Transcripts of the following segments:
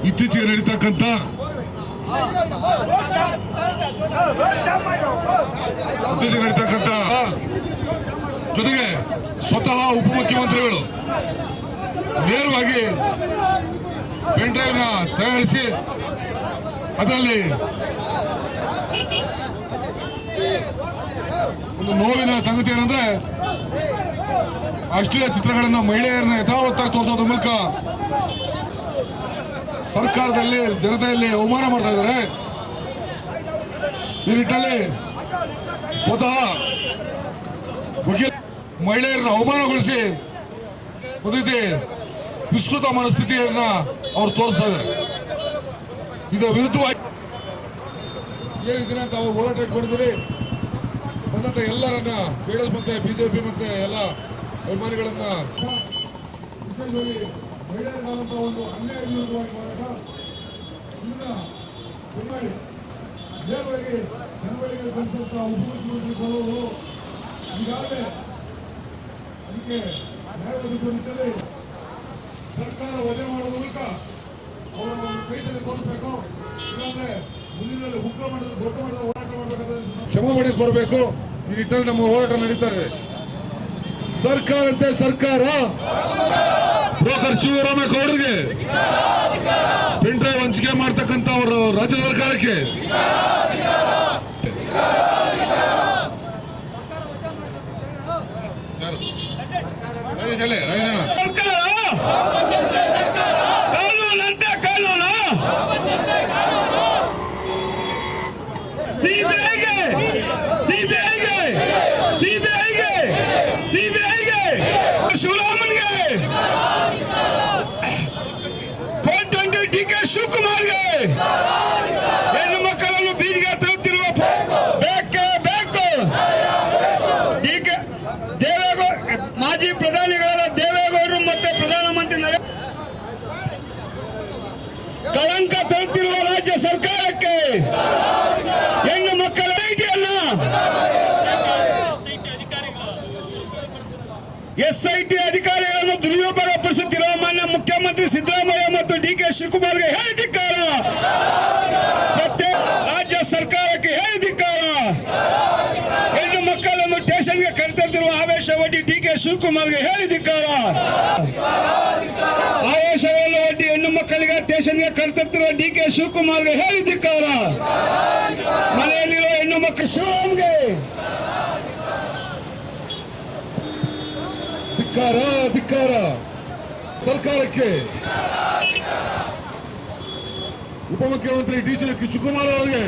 ಇತ್ತೀಚೆಗೆ ನಡೀತಕ್ಕಂಥ ಜೊತೆಗೆ ಸ್ವತಃ ಉಪಮುಖ್ಯಮಂತ್ರಿಗಳು ನೇರವಾಗಿ ಪೆನ್ ಡ್ರೈವ್ ನ ತಯಾರಿಸಿ ಅದರಲ್ಲಿ ಒಂದು ನೋವಿನ ಸಂಗತಿ ಏನಂದ್ರೆ ಅಶ್ಲೀಲ ಚಿತ್ರಗಳನ್ನ ಮಹಿಳೆಯರನ್ನ ಯಥಾವತ್ತಾಗಿ ತೋರಿಸೋದ್ರ ಮೂಲಕ ಸರ್ಕಾರದಲ್ಲಿ ಜನತೆಯಲ್ಲಿ ಅವಮಾನ ಮಾಡ್ತಾ ಇದ್ದಾರೆ. ಈ ನಿಟ್ಟಿನಲ್ಲಿ ಸ್ವತಃ ಮಹಿಳೆಯರನ್ನ ಅವಮಾನಗೊಳಿಸಿ ಒಂದು ರೀತಿ ವಿಸ್ತೃತ ಮನಸ್ಥಿತಿಯನ್ನ ಅವರು ತೋರಿಸ್ತಾ ಇದ್ದಾರೆ. ಇದರ ವಿರುದ್ಧವಾಗಿ ಏನಿದೆ ಅಂತ ಅವರು ಹೋರಾಟ ಇಟ್ಕೊಂಡಿದ್ದೀರಿ. ಬಂದಂತ ಎಲ್ಲರನ್ನ ಜೆಡಿಎಸ್ ಮತ್ತೆ ಬಿಜೆಪಿ ಮತ್ತೆ ಎಲ್ಲ ಅಭಿಮಾನಿಗಳನ್ನ ಮಹಿಳೆಯರಿಗಾದಂತಹ ಒಂದು ಅನ್ಯಾಯ ವಿರುದ್ಧವಾಗಿ ಹೋರಾಟ ನೇರವಾಗಿ ಜನಗಳಿಗೆ ಬಂದಂತ ಉಪಮುಖ್ಯಮಂತ್ರಿ ಬರೋರು ಈಗಾಗಲೇ ಅದಕ್ಕೆ ನ್ಯಾಯ ಒದಗಿಸುವಂತೆ ಸರ್ಕಾರ ವಜೆ ಮಾಡುವ ಮೂಲಕ ಅವರನ್ನು ಕೈಯಲ್ಲಿ ತೋರಿಸಬೇಕು. ಇಲ್ಲಾಂದ್ರೆ ಮುಂದಿನಲ್ಲಿ ಉಗ್ರ ಮಟ್ಟದ ದೊಡ್ಡ ಮಟ್ಟದ ಹೋರಾಟ ಮಾಡಬೇಕಾದ್ರೆ ಕ್ಷಮಾಪಣೆ ಕೊಡಬೇಕು. ಈ ನಿಟ್ಟಿನಲ್ಲಿ ನಮ್ಮ ಹೋರಾಟ ನಡೀತಾ ಇದೆ. ಸರ್ಕಾರ ಅಂತೆ ಸರ್ಕಾರ ಬ್ರೋಕರ್ ಶಿವರಾಮೇಗೌಡ ಅವರಿಗೆ ಪೆನ್ ಡ್ರೈವ್ ಹಂಚಿಕೆ ಮಾಡ್ತಕ್ಕಂಥ ಅವರು ರಾಜ್ಯ ಸರ್ಕಾರಕ್ಕೆ ಶಿವಕುಮಾರ್ಗೆ ಹೆಣ್ಣು ಮಕ್ಕಳನ್ನು ಬೀದಿಗೆ ತರುತ್ತಿರುವ ಬೇಕೇ ಬೇಕು. ದೇವೇಗೌಡ ಮಾಜಿ ಪ್ರಧಾನಿಗಳಾದ ದೇವೇಗೌಡರು ಮತ್ತೆ ಪ್ರಧಾನಮಂತ್ರಿ ಕಳಂಕ ತರುತ್ತಿರುವ ರಾಜ್ಯ ಸರ್ಕಾರಕ್ಕೆ ಹೆಣ್ಣು ಮಕ್ಕಳ ಐಟಿಯನ್ನ ಎಸ್ಐಟಿ ಅಧಿಕಾರಿಗಳನ್ನು ದುರುಪಯೋಗಪಡಿಸುತ್ತಿರುವ ಮಾನ್ಯ ಮುಖ್ಯಮಂತ್ರಿ ಸಿದ್ದರಾಮಯ್ಯ ಮತ್ತು ಡಿಕೆ ಶಿವಕುಮಾರ್ಗೆ ಹೇಳಿದಿಕ್ಕಾರ. ಮತ್ತೆ ರಾಜ್ಯ ಸರ್ಕಾರಕ್ಕೆ ಹೇಳಿದಿಕ್ಕಾರ. ಹೆಣ್ಣು ಮಕ್ಕಳನ್ನು ಸ್ಟೇಷನ್ಗೆ ಕರೆತಂದಿರುವ ಆವೇಶ ಒಡ್ಡಿ ಡಿಕೆ ಶಿವಕುಮಾರ್ಗೆ ಹೇಳಿದಿಕ್ಕಾರ. ಆವೇಶವನ್ನು ಒಡ್ಡಿ ಹೆಣ್ಣು ಮಕ್ಕಳಿಗೆ ಸ್ಟೇಷನ್ಗೆ ಕರೆತಂದಿರುವ ಡಿಕೆ ಶಿವಕುಮಾರ್ಗೆ ಹೇಳಿದಿಕ್ಕಾರ. ಮನೆಯಲ್ಲಿರುವ ಹೆಣ್ಣು ಮಕ್ಕಳು ಶಿವರಾಮ್ಗೆ ಧಿಕ್ಕಾರ. ಸರ್ಕಾರಕ್ಕೆ ಉಪಮುಖ್ಯಮಂತ್ರಿ ಡಿ ಕೆ ಶಿವಕುಮಾರ್ ಅವರಿಗೆ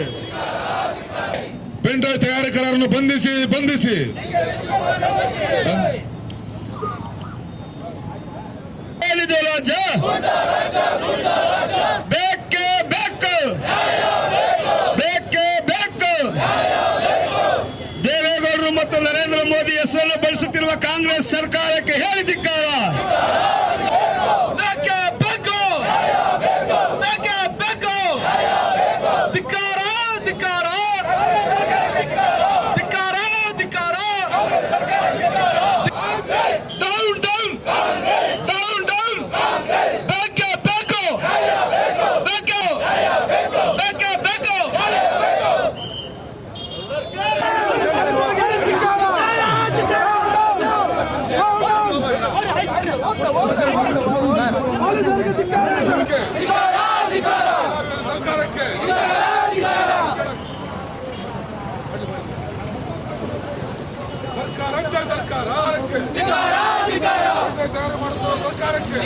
ಪೆನ್ ಡ್ರೈವ್ ತಯಾರಕರನ್ನು ಬಂಧಿಸಿ ರಾಜ ಬೇಕೇ ಬೇಕು. ದೇವೇಗೌಡರು ಮತ್ತು ನರೇಂದ್ರ ಮೋದಿ ಹೆಸರನ್ನು ಬಳಸುತ್ತಿರುವ ಕಾಂಗ್ರೆಸ್ ಸರ್ಕಾರಕ್ಕೆ ಹೇಳಿದಿಕ್ಕಾರ. ಸರ್ಕಾರಕ್ಕೆ